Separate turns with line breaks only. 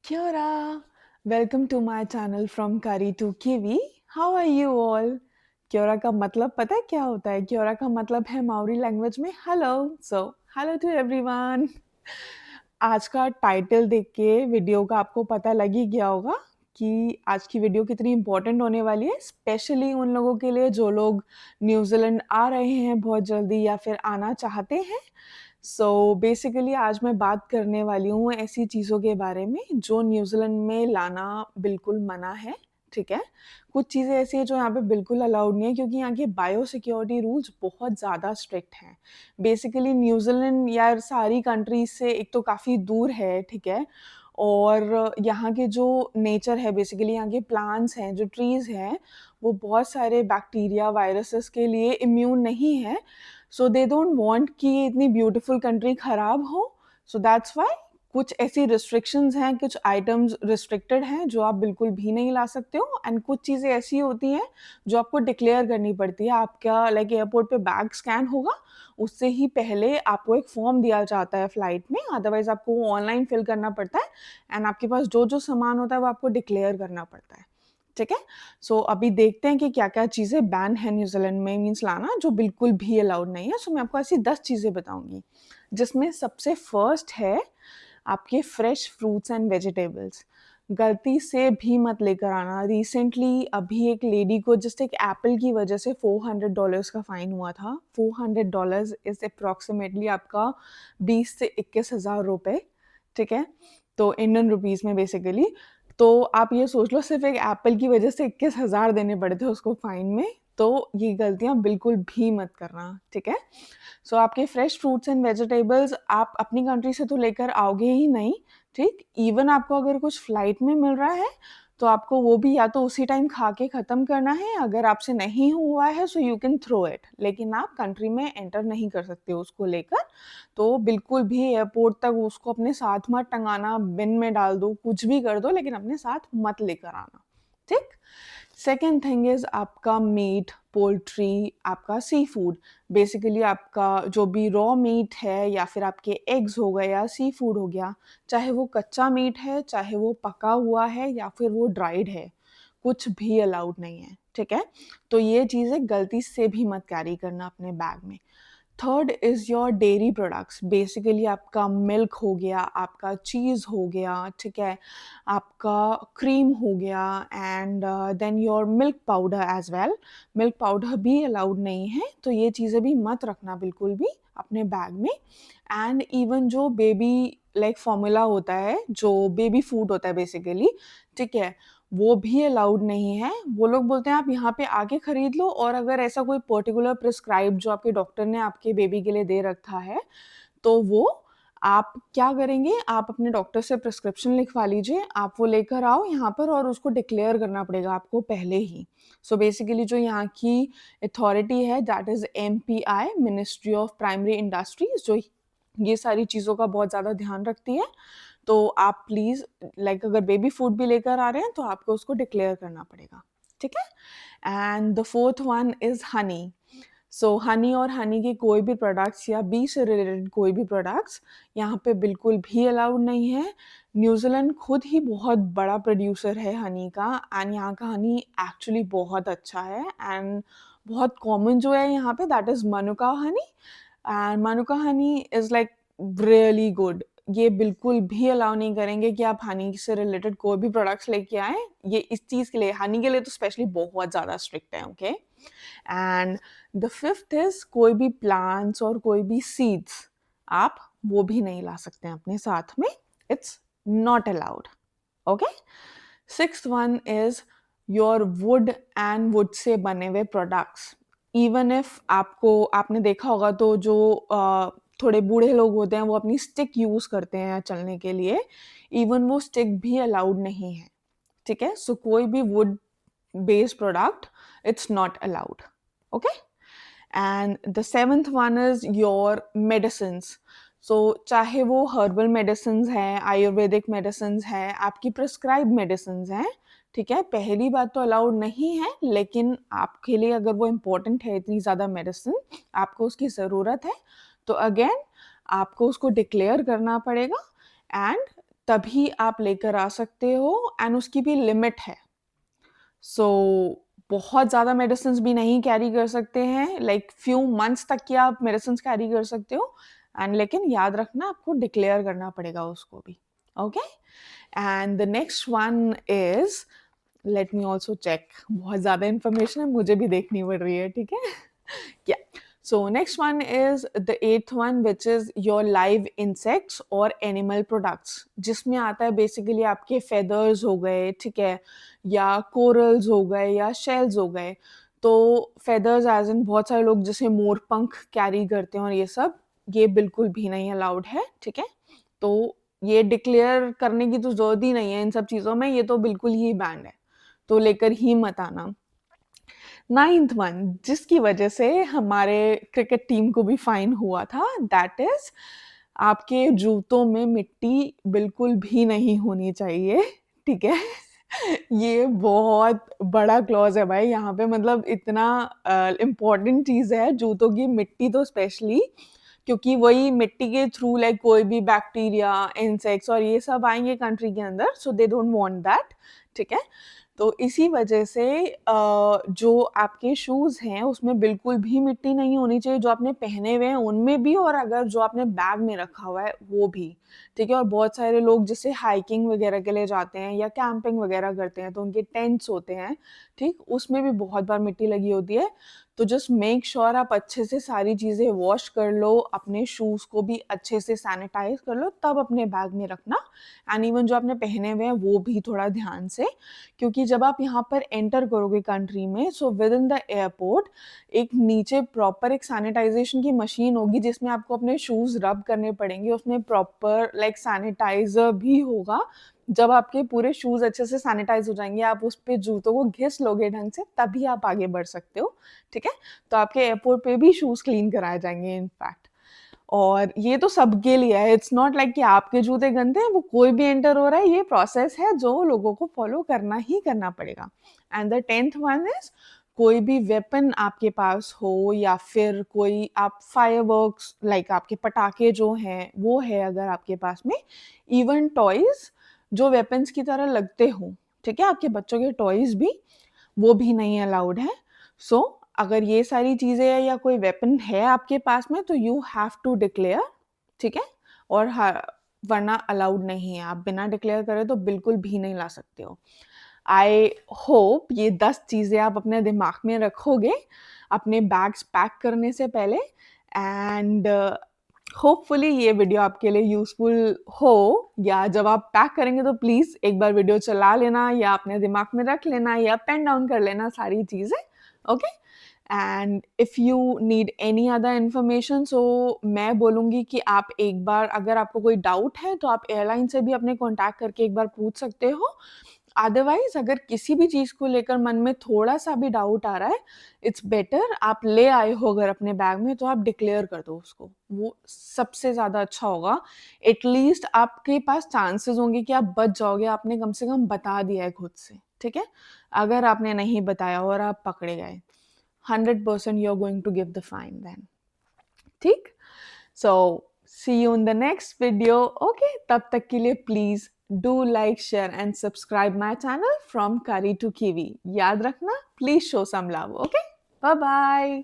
Kia ora! Welcome to my channel from Kari to Kiwi. How are you all? Quora का मतलब पता है क्या होता है? क्योरा का मतलब है माओरी लैंग्वेज में hello. So hello to everyone. आज का टाइटल देख के वीडियो का आपको पता लग ही गया होगा कि आज की वीडियो कितनी इम्पोर्टेंट होने वाली है, स्पेशली उन लोगों के लिए जो लोग न्यूज़ीलैंड आ रहे हैं बहुत जल्दी या फिर आना चाहते हैं। बेसिकली आज मैं बात करने वाली हूँ ऐसी चीज़ों के बारे में जो न्यूज़ीलैंड में लाना बिल्कुल मना है, ठीक है? कुछ चीज़ें ऐसी हैं जो यहाँ पे बिल्कुल अलाउड नहीं है क्योंकि यहाँ के बायोसिक्योरिटी रूल्स बहुत ज़्यादा स्ट्रिक्ट हैं। बेसिकली न्यूज़ीलैंड यार सारी कंट्रीज़ से एक तो काफ़ी दूर है, ठीक है? और यहाँ के जो नेचर है बेसिकली यहाँ के प्लांट्स हैं, जो ट्रीज़ हैं, वो बहुत सारे बैक्टीरिया, वायरसेस के लिए इम्यून नहीं है। सो दे डोंट वांट कि ये इतनी ब्यूटीफुल कंट्री खराब हो, सो दैट्स व्हाई कुछ ऐसी रिस्ट्रिक्शंस हैं, कुछ आइटम्स रिस्ट्रिक्टेड हैं जो आप बिल्कुल भी नहीं ला सकते हो एंड कुछ चीज़ें ऐसी होती हैं जो आपको डिक्लेयर करनी पड़ती है। आपका लाइक एयरपोर्ट पे बैग स्कैन होगा, उससे ही पहले आपको एक फॉर्म दिया जाता है फ्लाइट में, अदरवाइज़ आपको वो ऑनलाइन फिल करना पड़ता है एंड आपके पास जो-जो सामान होता है वो आपको डिक्लेयर करना पड़ता है, ठीक है? अभी देखते हैं कि क्या-क्या चीज़ें बैन है न्यूज़ीलैंड में मीन्स लाना जो बिल्कुल भी अलाउड नहीं है। मैं आपको ऐसी 10 चीज़ें बताऊँगी, जिसमें सबसे फर्स्ट है आपके फ्रेश फ्रूट्स एंड वेजिटेबल्स। गलती से भी मत लेकर आना। रिसेंटली अभी एक लेडी को जस्ट एक एप्पल की वजह से $400 का फाइन हुआ था। $400 इज़ अप्रॉक्सिमेटली आपका 20 से 21,000 रुपए, ठीक है? तो इंडियन रुपीज़ में बेसिकली। तो आप ये सोच लो सिर्फ़ एक एप्पल की वजह से 21,000 देने पड़े थे उसको फाइन में, तो ये गलतियाँ बिल्कुल भी मत करना, ठीक है? आपके फ्रेश फ्रूट्स एंड वेजिटेबल्स आप अपनी कंट्री से तो लेकर आओगे ही नहीं, ठीक? इवन आपको अगर कुछ फ्लाइट में मिल रहा है, तो आपको वो भी या तो उसी टाइम खा के ख़त्म करना है, अगर आपसे नहीं हुआ है so you can throw it, लेकिन आप कंट्री में एंटर नहीं कर सकते उसको लेकर। तो बिल्कुल भी एयरपोर्ट तक उसको अपने साथ मत टँगाना, बिन में डाल दो, कुछ भी कर दो लेकिन अपने साथ मत लेकर आना, ठीक? सेकंड थिंग इज़ आपका मीट, पोल्ट्री, आपका सी फूड। बेसिकली आपका जो भी रॉ मीट है या फिर आपके एग्स हो गए या सी फूड हो गया, चाहे वो कच्चा मीट है, चाहे वो पका हुआ है या फिर वो ड्राइड है, कुछ भी अलाउड नहीं है, ठीक है? तो ये चीज़ें गलती से भी मत कैरी करना अपने बैग में। Third is your dairy products, basically आपका मिल्क हो गया, आपका चीज़ हो गया, ठीक है? आपका क्रीम हो गया and then your milk powder as well. Milk powder भी अलाउड नहीं है, तो ये चीज़ें भी मत रखना बिल्कुल भी अपने बैग में। एंड इवन जो बेबी लाइक फ़ॉर्मूला होता है, जो बेबी फूड होता है बेसिकली, ठीक है? वो भी अलाउड नहीं है। वो लोग बोलते हैं आप यहाँ पे आके खरीद लो और अगर ऐसा कोई पर्टिकुलर प्रिस्क्राइब जो आपके डॉक्टर ने आपके बेबी के लिए दे रखा है, तो वो आप क्या करेंगे, आप अपने डॉक्टर से प्रिस्क्रिप्शन लिखवा लीजिए, आप वो लेकर आओ यहाँ पर और उसको डिक्लेयर करना पड़ेगा आपको पहले ही। बेसिकली जो यहाँ की अथॉरिटी है that is MPI, ministry of primary industries, जो ये सारी चीज़ों का बहुत ज़्यादा ध्यान रखती है। तो आप प्लीज़ लाइक अगर बेबी फूड भी लेकर आ रहे हैं, तो आपको उसको डिक्लेयर करना पड़ेगा, ठीक है? And the fourth one is Honey. Honey और हनी के कोई भी प्रोडक्ट्स या बी से रिलेटेड कोई भी प्रोडक्ट्स यहाँ पे बिल्कुल भी अलाउड नहीं है। न्यूज़ीलैंड खुद ही बहुत बड़ा प्रोड्यूसर है हनी का एंड यहाँ का हनी एक्चुअली बहुत अच्छा है एंड बहुत कॉमन जो है यहाँ पे that is Manuka honey and Manuka Honey is like really good. ये बिल्कुल भी अलाउ नहीं करेंगे कि आप हनी से रिलेटेड कोई भी प्रोडक्ट्स लेके आएँ। ये इस चीज़ के लिए हनी के लिए तो स्पेशली बहुत ज़्यादा स्ट्रिक्ट है, okay? And the fifth is कोई भी प्लांट्स और कोई भी सीड्स आप वो भी नहीं ला सकते हैं अपने साथ में, it's not allowed, okay? Sixth one is your would and would say बने हुए प्रोडक्ट्स। इवन इफ आपने देखा होगा तो जो थोड़े बूढ़े लोग होते हैं वो अपनी स्टिक यूज़ करते हैं चलने के लिए, इवन वो स्टिक भी अलाउड नहीं है, ठीक है? कोई भी would based product it's not allowed, okay? And the seventh one is your medicines. चाहे वो हर्बल मेडिसिन्स हैं, आयुर्वेदिक मेडिसिन्स हैं, आपकी प्रिस्क्राइब्ड मेडिसिन्स हैं, ठीक है? पहली बात तो अलाउड नहीं है, लेकिन आपके लिए अगर वो इम्पोर्टेंट है इतनी ज़्यादा मेडिसिन, आपको उसकी ज़रूरत है, तो अगेन आपको उसको डिक्लेयर करना पड़ेगा एंड तभी आप लेकर आ सकते हो एंड उसकी भी लिमिट है। सो बहुत ज़्यादा मेडिसिन्स भी नहीं कैरी कर सकते हैं, लाइक फ्यू मंथ्स तक की आप मेडिसिन्स कैरी कर सकते हो एंड लेकिन याद रखना आपको डिक्लेयर करना पड़ेगा उसको भी, okay? And the next one is, let me also check, बहुत ज़्यादा इन्फॉर्मेशन है, मुझे भी देखनी पड़ रही है, ठीक है? Yeah. So next one is the eighth one, which is your live insects और animal products, जिसमें आता है बेसिकली आपके feathers हो गए, ठीक है, या corals हो गए या shells हो गए। तो feathers एज इन बहुत सारे लोग जैसे मोर पंख कैरी करते हैं और ये सब, ये बिल्कुल भी नहीं अलाउड है, ठीक है? तो ये डिक्लेयर करने की तो ज़रूरत ही नहीं है इन सब चीज़ों में, ये तो बिल्कुल ही बैंड है, तो लेकर ही मत आना। नाइन्थ वन, जिसकी वजह से हमारे क्रिकेट टीम को भी फाइन हुआ था, दैट इज़ आपके जूतों में मिट्टी बिल्कुल भी नहीं होनी चाहिए, ठीक है? ये बहुत बड़ा क्लॉज़ है भाई, यहाँ पे मतलब इतना इम्पोर्टेंट चीज़ है जूतों की मिट्टी तो स्पेशली, क्योंकि वही मिट्टी के थ्रू लाइक कोई भी बैक्टीरिया, इंसेक्ट्स और ये सब आएँगे कंट्री के अंदर, सो दे डोंट वांट दैट, ठीक है? तो इसी वजह से जो आपके शूज़ हैं, उसमें बिल्कुल भी मिट्टी नहीं होनी चाहिए, जो आपने पहने हुए हैं उनमें भी और अगर जो आपने बैग में रखा हुआ है, वो भी, ठीक है? और बहुत सारे लोग जैसे हाइकिंग वगैरह के लिए जाते हैं या कैंपिंग वगैरह करते हैं, तो उनके टेंट्स होते हैं, ठीक? उसमें भी बहुत बार मिट्टी लगी होती है, तो जस्ट मेक श्योर आप अच्छे से सारी चीज़ें वॉश कर लो, अपने शूज़ को भी अच्छे से सैनिटाइज़ कर लो, तब अपने बैग में रखना एंड इवन जो आपने पहने हुए हैं, वो भी थोड़ा ध्यान से, क्योंकि जब आप यहाँ पर एंटर करोगे कंट्री में, so with in the airport एक नीचे प्रॉपर एक सैनिटाइजेशन की मशीन होगी जिसमें आपको अपने शूज़ रब करने पड़ेंगे, उसमें प्रॉपर लाइक सैनिटाइज़र भी होगा। जब आपके पूरे शूज़ अच्छे से सैनिटाइज़ हो जाएँगे, आप उस पे जूतों को घिस लोगे ढंग से, तभी आप आगे बढ़ सकते हो, ठीक है? तो आपके एयरपोर्ट पे भी शूज़ क्लीन कराए जाएँगे इनफैक्ट। और ये तो सबके लिए है, इट्स नॉट लाइक कि आपके जूते गंदे हैं, वो कोई भी एंटर हो रहा है, ये प्रोसेस है जो लोगों को फॉलो करना ही करना पड़ेगा। And the 10th one is, कोई भी वेपन आपके पास हो या फिर कोई आप फायरवर्क्स लाइक आपके पटाखे जो हैं, वो है अगर आपके पास में, इवन टॉयज़ जो वेपन्स की तरह लगते हों, ठीक है? आपके बच्चों के टॉयज़ भी, वो भी नहीं अलाउड है। सो अगर ये सारी चीज़ें या कोई वेपन है आपके पास में तो यू हैव टू डिक्लेयर, ठीक है? और वरना अलाउड नहीं है, आप बिना डिक्लेयर करे तो बिल्कुल भी नहीं ला सकते हो। आई होप ये 10 चीज़ें आप अपने दिमाग में रखोगे, अपने बैग्स पैक करने से पहले एंड होपफुली ये वीडियो आपके लिए यूज़फुल हो, या जब आप पैक करेंगे तो प्लीज़ एक बार वीडियो चला लेना या अपने दिमाग में रख लेना या पेन डाउन कर लेना सारी चीज़ें, okay? And if you need any other information, so मैं बोलूँगी कि आप एक बार अगर आपको कोई डाउट है तो आप एयरलाइन से भी अपने कॉन्टैक्ट करके एक बार पूछ सकते हो। अदरवाइज़ अगर किसी भी चीज़ को लेकर मन में थोड़ा-सा भी डाउट आ रहा है, इट्स बेटर आप ले आए हो अगर अपने बैग में तो आप डिक्लेयर कर दो उसको, वो सबसे ज़्यादा अच्छा होगा। एटलीस्ट आपके पास चांसेस होंगे कि आप बच जाओगे, आपने कम से कम बता दिया है खुद से, ठीक है? अगर आपने नहीं बताया और आप पकड़े गए, 100% you are going to give the fine then, ठीक? So see you in the next video, okay? तब तक के लिए please do like, share and subscribe my channel from Curry to Kiwi. याद रखना, please show some love, okay? Bye bye.